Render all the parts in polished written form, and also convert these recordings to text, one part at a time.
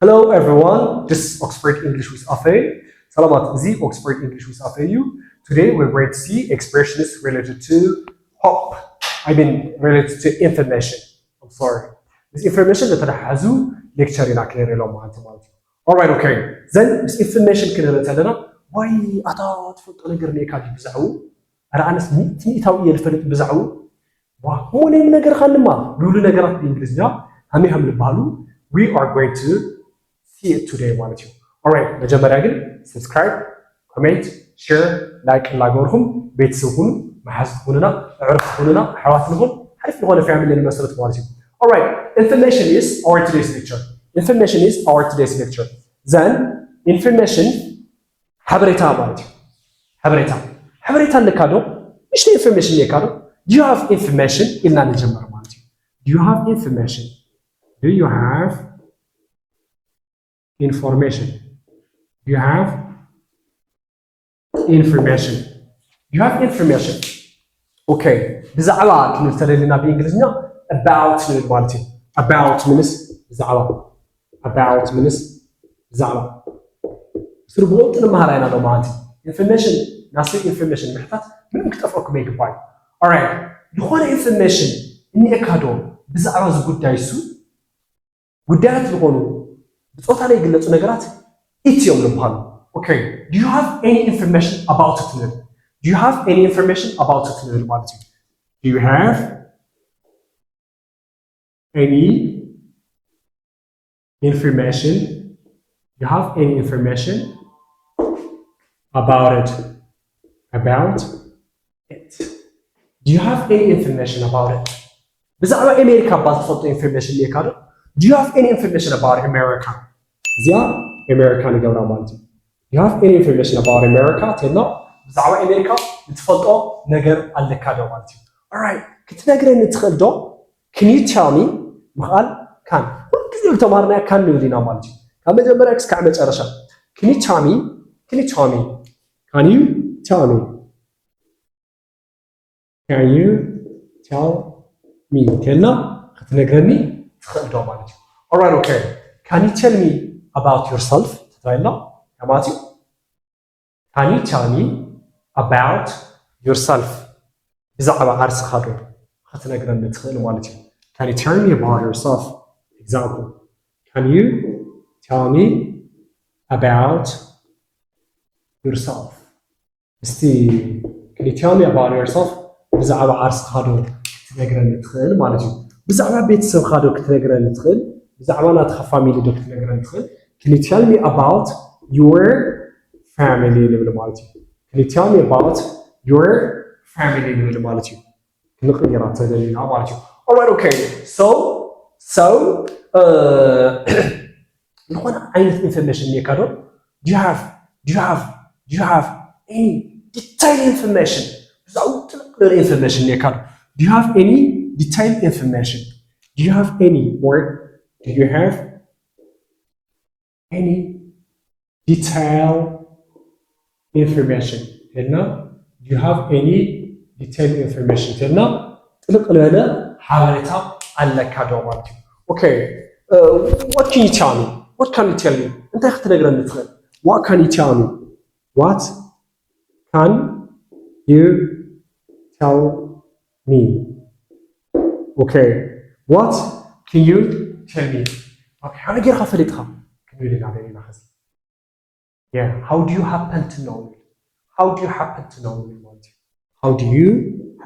Hello everyone, this is Oxford English with Afe. Salamat Z, Oxford English with Afe. Today we're going to see expressions related to hope. Related to information. I'm sorry. This information that I have lecture in Akere Lo Mathematics. Alright, okay. Then this information can tell us why I thought for Telegram Kadi Bizau. Aranas Nitawi Elfred Bizau. Wow, who name Nagar Hanma? Lulu Nagarat English. Hami Hamil Balu. We are going to see it today ማለት ነው. Alright, መጀመሪያ ግን subscribe, comment, share, like ላጎርሁም ቤተሰብ ሁኑ መሐዝ ሁኑና ዕርፍ ሁኑና ሕዋት ንሁን حرف ለሆነ ፋሚሊ እንመስረት ማለት ነው. Alright, information is our today's lecture. Information is our today's lecture. Then information ሐበሬታ ማለት ነው. ሐበሬታ ለካዶ እሺ information ለካዶ do you have information ኢልና እንጀምር ማለት ነው. Do you have information? Do you have information? You have information. You have information. Okay. ብዛዕባ ክንብል ተለልና በእንግሊዝኛ about ንብል ማለት እዩ. About ምንስ ብዛዕባ. About ምንስ ብዛዕባ. ስርጉሙ ጥንማሃራይና ነው ማለት እዩ. Information ናስ information ምሕታት ምንም ክጠፍአኩም አይግባይ. Alright. ዝኾነ information እንየካዶ ብዛዕባ ዝጉዳይ እሱ ጉዳያት ዝኾኑ በጾታ ላይ ግለጹ ነገራት ኢትዮም ልባሉ. Okay, do you have any information about it? Do you have any information about it? ማለት ነው. Do you have any information? You have any information about it? About it. Do you have any information about it? ብዛዕባ አሜሪካ ባትፈልጡ ኢንፎርሜሽን የካዶ. Do you have any information about America? Zia America ንገብራ ማለት እዩ. You have any information about America? ተና ብዛዕባ አሜሪካ እትፈልጦ ነገር ኣለካ ዶ ማለት እዩ. Alright, ክትነግረኒ ትኽእል ዶ? Can you tell me? መኻል ካን ሁልጊዜ ተማርና ካን ንብሊና ማለት እዩ. ካብ መጀመርያ እስካዕ መጨረሻ. Can you tell me? Can you tell me? Can you tell me? Can you tell me? ተና ክትነግረኒ ትኽእል ዶ ማለት እዩ. Alright, okay. Can you tell me about yourself? ትራይና ማለት እዩ. Can you tell me about yourself? ብዛዕባ ዓርስኻ ዶ ክትነግረኒ ትኽእል ማለት እዩ. Can you tell me about yourself? Example. Can you tell me about yourself? እስቲ can you tell me about yourself? ብዛዕባ ዓርስኻ ዶ ክትነግረኒ ትኽእል ማለት እዩ. ብዛዕባ ቤተሰብኻ ዶ ክትነግረኒ ትኽእል? ብዛዕባ ናትኻ ፋሚሊ ዶ ክትነግረኒ ትኽእል? Can you tell me about your family ንብል ማለት እዩ. Can you tell me about your family ንብል ማለት እዩ. ክንቕይራ ተደሊና ማለት እዩ. Alright, okay. So ዝኾነ ዓይነት ኢንፎርሜሽን የካዶ do you have any detailed information? ብዛዕባ ጥልቅ ኢንፎርሜሽን የካዶ do you have any detailed information? Do you have any more? Do you have any detailed information? Do you have any detailed information? ጥልቅ ለለ ሓበሬታ ኣለካ ዶ ማለት እዩ. Okay, what can you tell me? What can you tell me? እንታይ ክትነግረኒ ትኽእል? What can you tell me? What can you tell me? Okay, what can you tell me? Okay, how do you happen to know? Yeah, how do you happen to know? How do you happen to know? How do you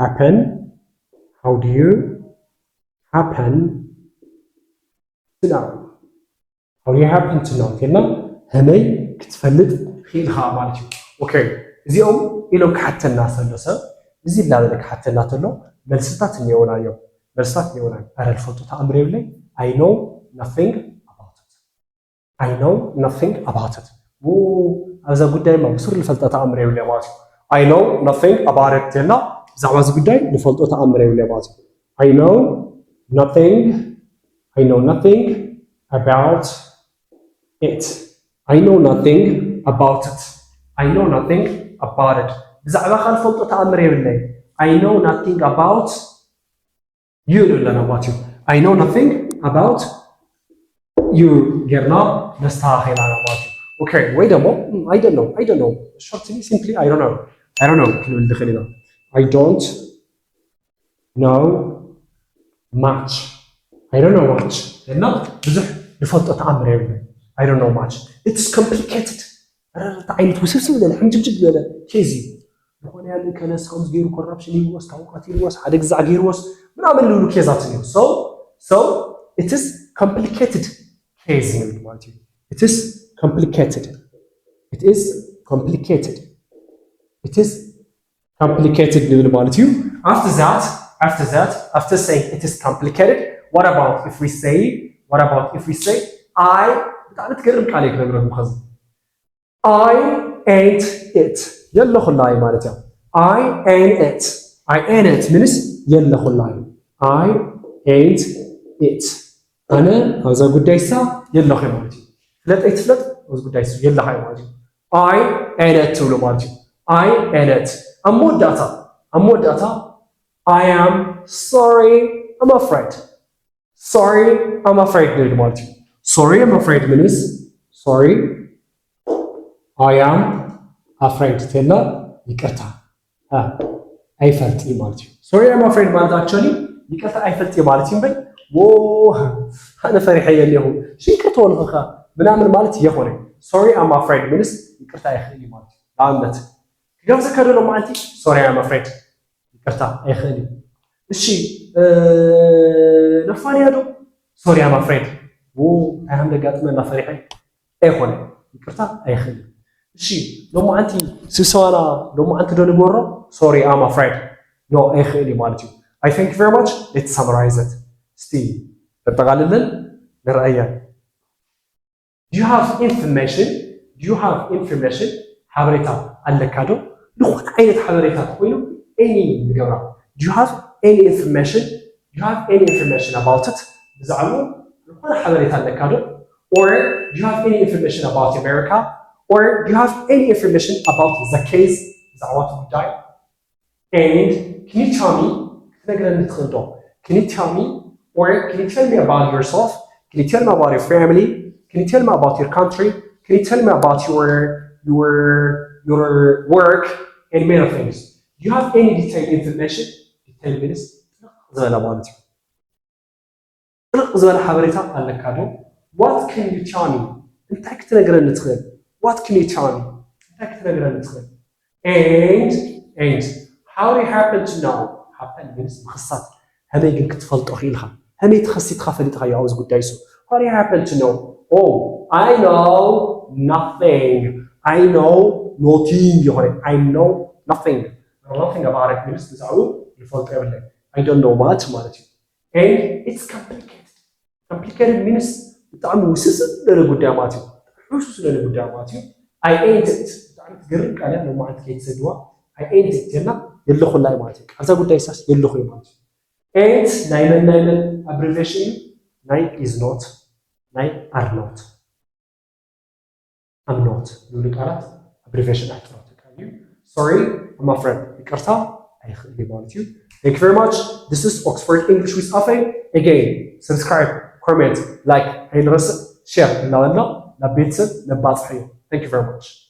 happen? How do you happen to know? How do you happen to know? كنا همي كتفلت خيلها مالتي. Okay, زيهم إلهم كحتى الناس اللسه زي لا لك حتى الناس اللو ملستات نيونا يوم ملستات نيونا أنا الفوتو تأمري لي. I know nothing about it. I know nothing about it. هذا قداي ما بصير الفلتة تأمري ولا ماشي. I know nothing about it. هنا زعما قداي الفلتة تأمري ولا ماشي. I know nothing about it. I know nothing about it. I know nothing about it. زعما خال الفلتة تأمري ولا. I know nothing about you ولا ماشي. I know nothing about you ጌርና ነስተኻኺልና ማለት እዩ okay ወይ ደግሞ I don't know shortly simply I don't know ክንብል ንኽእል ኢና I don't know much እና ብዙሕ ንፈልጦ ተኣምር የብለን I don't know much it's complicated ዓይነት ውስብስብ ዝበለ ሕምጅብጅብ ዝበለ ኬዝ እዩ ዝኾነ ያለ ከለስ ከምዚ ገይሩ ኮራፕሽን ይወስ ታውቃት ይወስ ሓደ ግዛዕ ገይሩወስ ምናምን ልብሉ ኬዛት እዮም so it is complicated case ንብል ማለት እዩ it is complicated ንብል ማለት እዩ after saying it is complicated what about if we say I بتعرف تقرب عليك نقرأ مخزن I ain't it يلا خلاي مالتها I ain't it منس يلا خلاي I ain't it أنا هذا قد يسا يلا خي مالتي فلت هذا قد يسا يلا خي مالتي I ain't it تقول مالتي I ain't it أمود data I am sorry I'm afraid نقول مالتي sorry I'm afraid منس sorry I am afraid تلا يكرتا أي فلتي مالتي sorry I'm afraid مالتي actually يكرتا أي فلتي مالتي بي أنا فرحية اليوم شو يكرتوا الغخا بنعمل مالتي يخوني sorry I'm afraid منس يكرتا أي خلي مالتي لعنت كيف ذكروا له مالتي sorry I'm afraid يكرتا أي خلي الشيء نفاني هذا sorry I'm afraid أهم لقات من فرحية أي خوني يكرتا أي خلي الشيء لو ما أنتي سوسانا لو ما أنت دون مرة sorry I'm afraid no أي خلي مالتي I thank you very much let's summarize it Steve بتغللن للرأيان do you have information حبريتا اللكادو نخون عينة حبريتا وينو any نقرأ do you have any information about it بزعلو نخون حبريتا اللكادو or do you have any information about America or do you have any information about the case زعوات الداي and can you tell me can you tell me or can you tell me about yourself? Can you tell me about your family? Can you tell me about your country? Can you tell me about your work and many things? Do you have any detailed information? Detailed minutes? What can you tell me? What can you tell me? And how do you happen to know? Happen means مخصص. همي يمكن تفلت أخيلها همي تخسي تخافلي تغير عاوز قد دايسو how do you happen to know oh I know nothing I know nothing about it means تزعو الفلت قبل I don't know much مالتي and it's complicated means بتعمل وسوس للقداماتي حسوس للقداماتي I ain't it تعرف تقرب عليها لو ما عندك يتسدوا I ain't it يلا خلاي مالتي هذا قد دايساس يلا خلاي مالتي and نايمن abbreviation nine is not nine are not I'm not نقول قالت abbreviation أحترمتك sorry I'm afraid يكرتها أي خلي مالتي thank you very much this is Oxford English with Afe again subscribe comment like هاي الرسم share لنا لبيتسن لباص حيو thank you very much